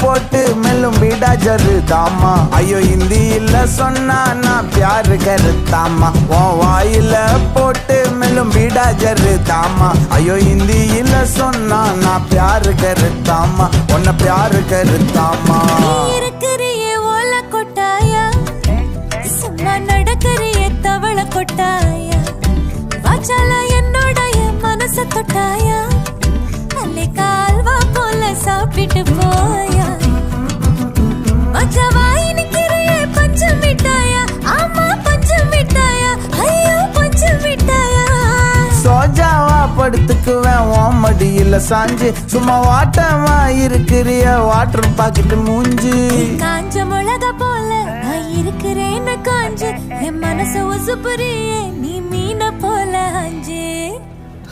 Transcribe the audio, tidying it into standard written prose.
போட்டு மெல்லும் பீடா ஜருதாமா ஐயோ ஹிந்தியில சொன்னா நான் பியாரு கருத்தாமா உன் வாயில போட்டு மெல்லும் பீடா ஜருதாமா ஐயோ ஹிந்தியில சொன்னா நான் பியாரு கருத்தாமா உன்னை பியாரு கருத்தாமா இருக்கிறியே ஓல கொட்டாயா சும்மா நடக்கிறியே தவள கொட்டாயா வாச்சால என்னோட மனச தொட்டாயா அல்லே கால்வா போல சாப்பிட்டு போயா மச்சவாய் நிக்கிறியே பஞ்சு மிட்டாயா ஆமா பஞ்சு மிட்டாயா ஐயோ பஞ்சு மிட்டாயா சோஜாவா படுத்துக்குவேன் உன் மடியில சாஞ்சு சும்மா வாட்டமா இருக்கிறிய வாட்டர் பாக்கெட்டு மூஞ்சி காஞ்ச மிளகா போல நான் இருக்கிறேன்னு காஞ்சு என் மனச உசுப்புறியே நீ மீன போல அஞ்சு